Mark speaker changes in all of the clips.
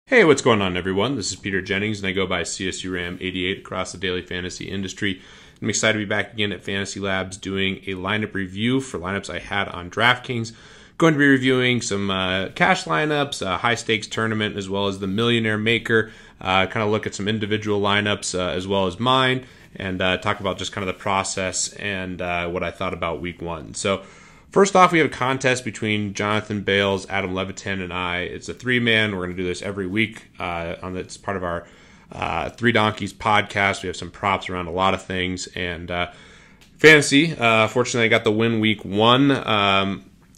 Speaker 1: Hey, what's going on, everyone? This is Peter Jennings, and I go by CSURAM88 across the daily fantasy industry. I'm excited to be back again at Fantasy Labs doing a lineup review for lineups I had on DraftKings. Going to be reviewing some cash lineups, high-stakes tournament, as well as the Millionaire Maker. Kind of look at some individual lineups as well as mine, and talk about just kind of the process and what I thought about Week 1. So, first off, we have a contest between Jonathan Bales, Adam Levitan, and I. It's a three-man. We're going to do this every week. It's part of our Three Donkeys podcast. We have some props around a lot of things. And fantasy, fortunately, I got the win Week 1.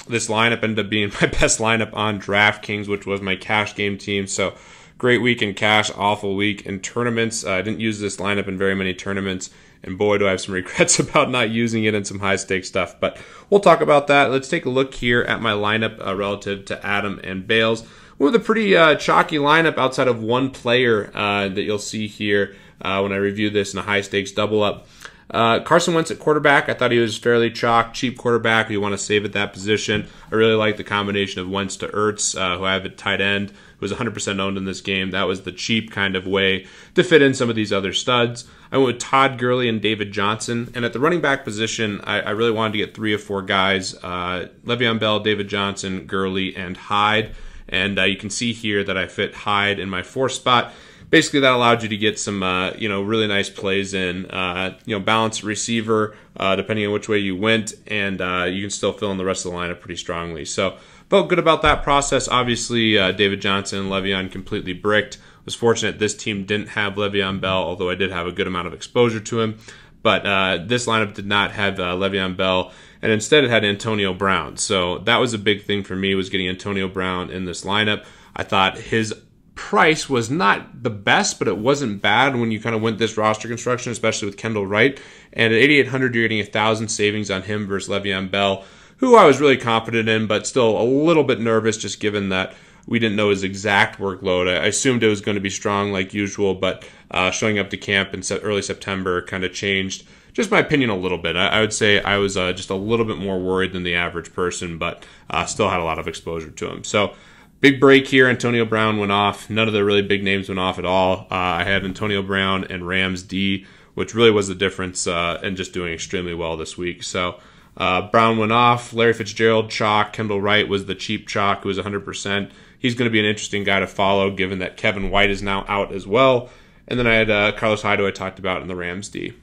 Speaker 1: This lineup ended up being my best lineup on DraftKings, which was my cash game team. So, great week in cash, awful week in tournaments. I didn't use this lineup in very many tournaments. And boy, do I have some regrets about not using it in some high-stakes stuff. But we'll talk about that. Let's take a look here at my lineup relative to Adam and Bales. With a pretty chalky lineup outside of one player that you'll see here when I review this in a high-stakes double-up. Carson Wentz at quarterback. I thought he was fairly chalk, cheap quarterback. You want to save at that position. I really like the combination of Wentz to Ertz, who I have at tight end, who was 100% owned in this game. That was the cheap kind of way to fit in some of these other studs. I went with Todd Gurley and David Johnson. And at the running back position, I really wanted to get 3 of 4 guys. Le'Veon Bell, David Johnson, Gurley, and Hyde. And you can see here that I fit Hyde in my 4th spot. Basically, that allowed you to get some, really nice plays in, balanced receiver, depending on which way you went, and you can still fill in the rest of the lineup pretty strongly. So, felt good about that process. Obviously, David Johnson and Le'Veon completely bricked. Was fortunate this team didn't have Le'Veon Bell, although I did have a good amount of exposure to him. But this lineup did not have Le'Veon Bell, and instead it had Antonio Brown. So that was a big thing for me, was getting Antonio Brown in this lineup. I thought his price was not the best, but it wasn't bad when you kind of went this roster construction, especially with Kendall Wright. And at 8,800, you're getting 1,000 savings on him versus Le'Veon Bell, who I was really confident in, but still a little bit nervous just given that we didn't know his exact workload. I assumed it was going to be strong like usual, but showing up to camp in early September kind of changed just my opinion a little bit. I would say I was just a little bit more worried than the average person, but still had a lot of exposure to him. So, big break here. Antonio Brown went off. None of the really big names went off at all. I had Antonio Brown and Rams D, which really was the difference in just doing extremely well this week. So, Brown went off. Larry Fitzgerald, chalk. Kendall Wright was the cheap chalk, who was 100%. He's going to be an interesting guy to follow, given that Kevin White is now out as well. And then I had Carlos Hyde, who I talked about in the Rams D.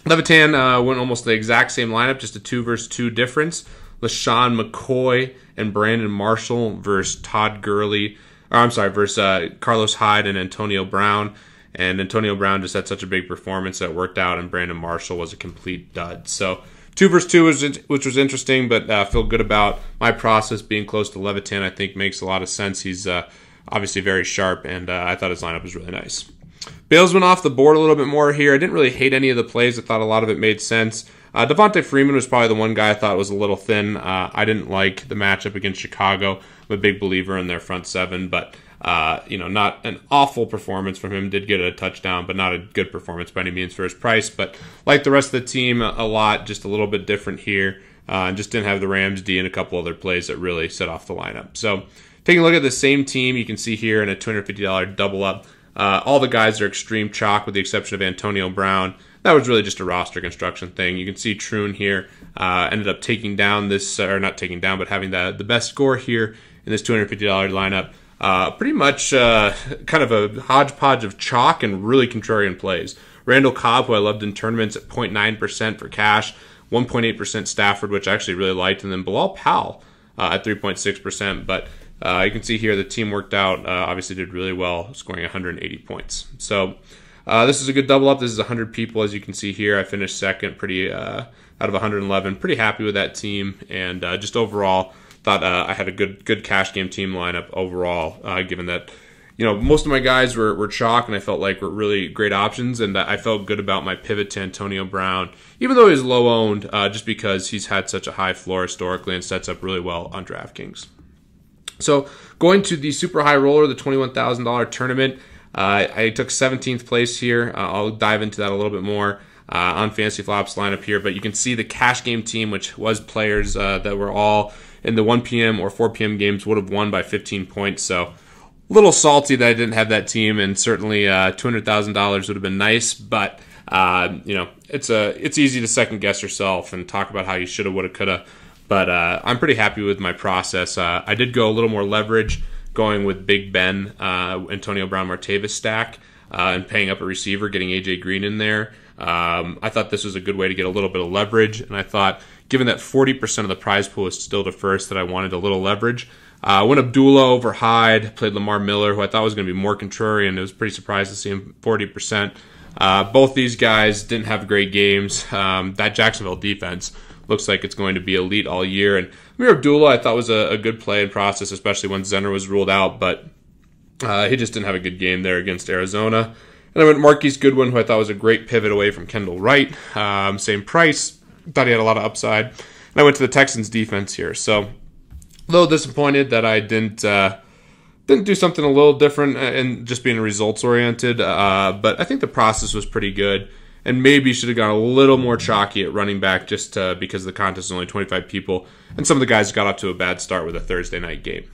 Speaker 1: Levitan went almost the exact same lineup, just a 2 versus 2 difference. LaShawn McCoy and Brandon Marshall versus versus Carlos Hyde and Antonio Brown. And Antonio Brown just had such a big performance that worked out, and Brandon Marshall was a complete dud. So 2 versus 2, which was interesting, but I feel good about my process being close to Levitan. I think makes a lot of sense. He's obviously very sharp, and I thought his lineup was really nice. Bales went off the board a little bit more here. I didn't really hate any of the plays. I thought a lot of it made sense. Devontae Freeman was probably the one guy I thought was a little thin. I didn't like the matchup against Chicago. I'm a big believer in their front 7, but not an awful performance from him. Did get a touchdown, but not a good performance by any means for his price. But like the rest of the team a lot, just a little bit different here. And just didn't have the Rams D and a couple other plays that really set off the lineup. So taking a look at the same team, you can see here in a $250 double up, all the guys are extreme chalk with the exception of Antonio Brown. That was really just a roster construction thing. You can see Troon here ended up taking down this, or not taking down, but having the best score here in this $250 lineup. Pretty much kind of a hodgepodge of chalk and really contrarian plays. Randall Cobb, who I loved in tournaments, at 0.9% for cash, 1.8% Stafford, which I actually really liked, and then Bilal Powell at 3.6%. But you can see here the team worked out, obviously did really well, scoring 180 points. So this is a good double up. This is 100 people, as you can see here. I finished second, pretty out of 111. Pretty happy with that team, and just overall thought I had a good cash game team lineup overall, given that most of my guys were chalk, and I felt like were really great options, and I felt good about my pivot to Antonio Brown, even though he's low owned, just because he's had such a high floor historically and sets up really well on DraftKings. So going to the super high roller, the $21,000 tournament. I took 17th place here. I'll dive into that a little bit more on Fantasy Flops lineup here, but you can see the cash game team, which was players that were all in the 1 p.m. or 4 p.m. games, would have won by 15 points. So little salty that I didn't have that team, and certainly $200,000 would have been nice, but you know, it's easy to second guess yourself and talk about how you shoulda, woulda, coulda. But I'm pretty happy with my process. I did go a little more leverage, going with Big Ben, Antonio Brown, Martavis stack, and paying up a receiver, getting AJ Green in there. I thought this was a good way to get a little bit of leverage, and I thought, given that 40% of the prize pool is still to first, that I wanted a little leverage. Went Abdullah over Hyde, played Lamar Miller, who I thought was going to be more contrarian. I was pretty surprised to see him 40%. Both these guys didn't have great games. That Jacksonville defense looks like it's going to be elite all year. And Amir Abdullah I thought was a good play and process, especially when Zenner was ruled out, but he just didn't have a good game there against Arizona. And I went Marquise Goodwin, who I thought was a great pivot away from Kendall Wright. Same price. Thought he had a lot of upside. And I went to the Texans defense here. So a little disappointed that I didn't do something a little different and just being results oriented. But I think the process was pretty good. And maybe should have gone a little more chalky at running back just because the contest is only 25 people. And some of the guys got off to a bad start with a Thursday night game.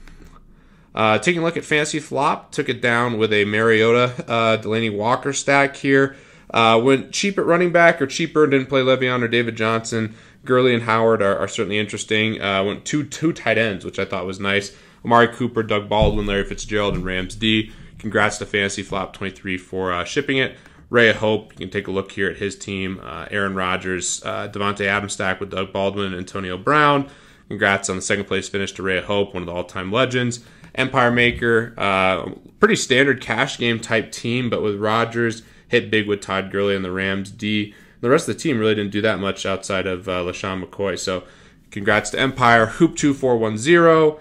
Speaker 1: Taking a look at Fantasy Flop, took it down with a Mariota, Delaney Walker stack here. Went cheap at running back, or cheaper, didn't play Le'Veon or David Johnson. Gurley and Howard are certainly interesting. Went two tight ends, which I thought was nice. Amari Cooper, Doug Baldwin, Larry Fitzgerald, and Rams D. Congrats to Fantasy Flop 23 for shipping it. Ray of Hope, you can take a look here at his team. Aaron Rodgers, Devontae Adams stack with Doug Baldwin and Antonio Brown. Congrats on the second place finish to Ray of Hope, one of the all-time legends. Empire Maker, pretty standard cash game type team, but with Rodgers, hit big with Todd Gurley and the Rams D. The rest of the team really didn't do that much outside of LaShawn McCoy. So congrats to Empire. Hoop2410,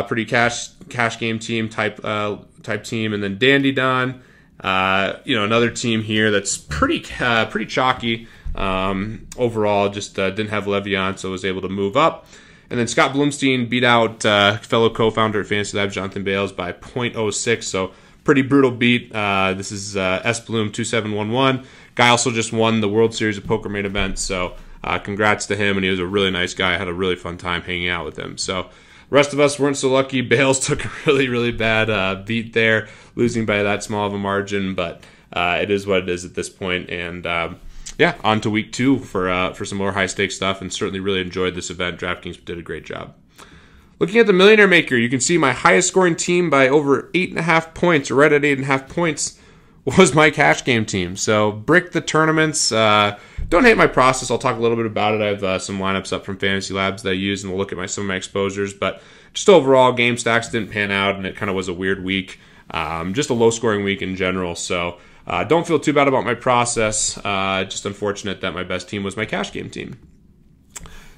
Speaker 1: pretty cash game team type team, and then Dandy Don. Another team here that's pretty chalky overall. Just didn't have Le'Veon, so was able to move up. And then Scott Blumstein beat out fellow co-founder at Fantasy Labs, Jonathan Bales, by 0.06. So pretty brutal beat. This is S Bloom 2711. Guy also just won the World Series of Poker main event. So congrats to him, and he was a really nice guy. I had a really fun time hanging out with him. So the rest of us weren't so lucky. Bales took a really, really bad beat there, losing by that small of a margin. But it is what it is at this point. And on to week 2 for some more high-stakes stuff, and certainly really enjoyed this event. DraftKings did a great job. Looking at the Millionaire Maker, you can see my highest-scoring team by over 8.5 points, or right at 8.5 points, was my cash game team. So brick the tournaments. Don't hate my process. I'll talk a little bit about it. I have some lineups up from Fantasy Labs that I use, and we'll look at some of my exposures. But just overall, game stacks didn't pan out, and it kind of was a weird week. Just a low-scoring week in general. So don't feel too bad about my process. Just unfortunate that my best team was my cash game team.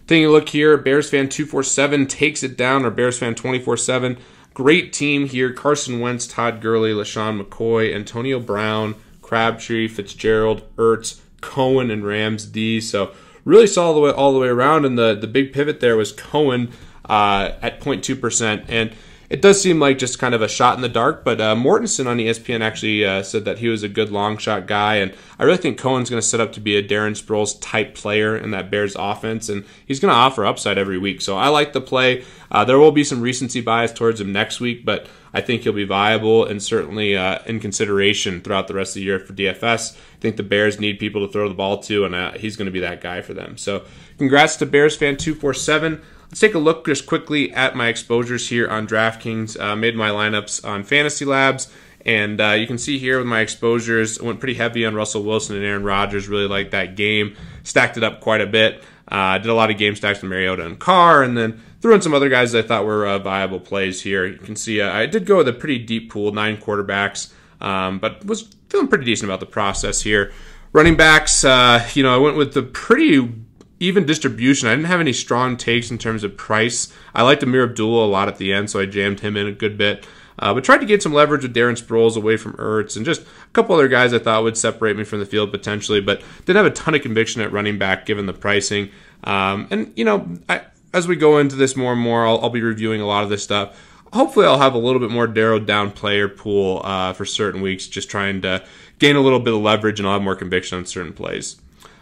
Speaker 1: Taking a look here, Bears fan 247 takes it down, or Bears fan 24/7. Great team here. Carson Wentz, Todd Gurley, LaShawn McCoy, Antonio Brown, Crabtree, Fitzgerald, Ertz, Cohen, and Rams D. So really saw all the way around, and the big pivot there was Cohen at 0.2%. And it does seem like just kind of a shot in the dark, but Mortensen on ESPN actually said that he was a good long shot guy, and I really think Cohen's going to set up to be a Darren Sproles type player in that Bears offense, and he's going to offer upside every week. So I like the play. There will be some recency bias towards him next week, but I think he'll be viable and certainly in consideration throughout the rest of the year for DFS. I think the Bears need people to throw the ball to, and he's going to be that guy for them. So congrats to Bears fan 247. Let's take a look just quickly at my exposures here on DraftKings. Made my lineups on Fantasy Labs, and you can see here with my exposures, I went pretty heavy on Russell Wilson and Aaron Rodgers. Really liked that game. Stacked it up quite a bit. Did a lot of game stacks with Mariota and Carr, and then threw in some other guys that I thought were viable plays here. You can see I did go with a pretty deep pool, 9 quarterbacks, but was feeling pretty decent about the process here. Running backs, I went with the pretty even distribution. I didn't have any strong takes in terms of price. I liked Amir Abdullah a lot at the end, so I jammed him in a good bit. But tried to get some leverage with Darren Sproles away from Ertz, and just a couple other guys I thought would separate me from the field potentially, but didn't have a ton of conviction at running back given the pricing. As we go into this more and more, I'll be reviewing a lot of this stuff. Hopefully I'll have a little bit more narrowed down player pool for certain weeks, just trying to gain a little bit of leverage, and I'll have more conviction on certain plays.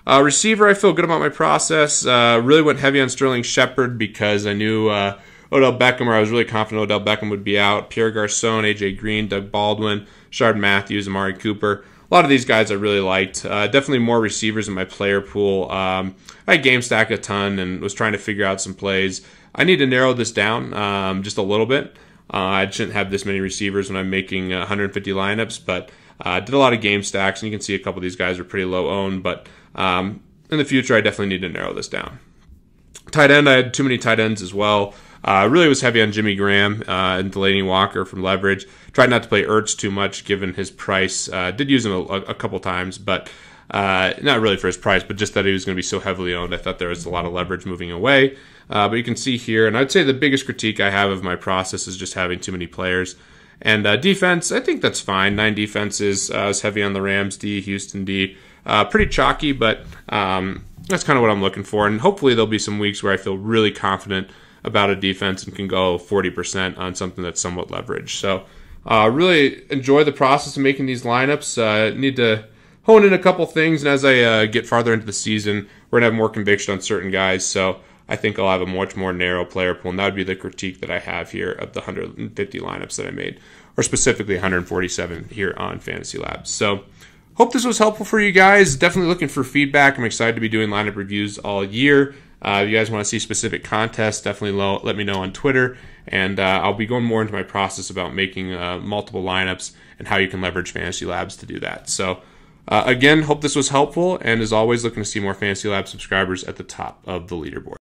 Speaker 1: Receiver, I feel good about my process. Really went heavy on Sterling Shepard because I knew Odell Beckham, where I was really confident Odell Beckham would be out. Pierre Garçon, A.J. Green, Doug Baldwin, Shard Matthews, Amari Cooper. A lot of these guys I really liked. Definitely more receivers in my player pool. I game stack a ton and was trying to figure out some plays. I need to narrow this down just a little bit. I shouldn't have this many receivers when I'm making 150 lineups, but did a lot of game stacks, and you can see a couple of these guys are pretty low owned, but in the future I definitely need to narrow this down. Tight end, I had too many tight ends as well. Really was heavy on Jimmy Graham and Delaney Walker from leverage. Tried not to play Ertz too much given his price. Did use him a couple times, but not really for his price, but just that he was going to be so heavily owned. I thought there was a lot of leverage moving away. But you can see here, and I'd say the biggest critique I have of my process is just having too many players. And defense, I think that's fine. 9 defenses. I was heavy on the Rams D, Houston D. Pretty chalky, but that's kind of what I'm looking for. And hopefully there'll be some weeks where I feel really confident about a defense and can go 40% on something that's somewhat leveraged. So really enjoy the process of making these lineups. Need to hone in a couple things, and as I get farther into the season, we're going to have more conviction on certain guys. So I think I'll have a much more narrow player pool, and that would be the critique that I have here of the 150 lineups that I made, or specifically 147 here on Fantasy Labs. So hope this was helpful for you guys. Definitely looking for feedback. I'm excited to be doing lineup reviews all year. If you guys want to see specific contests, definitely let me know on Twitter, and I'll be going more into my process about making multiple lineups and how you can leverage Fantasy Labs to do that. So again, hope this was helpful, and as always, looking to see more Fantasy Labs subscribers at the top of the leaderboard.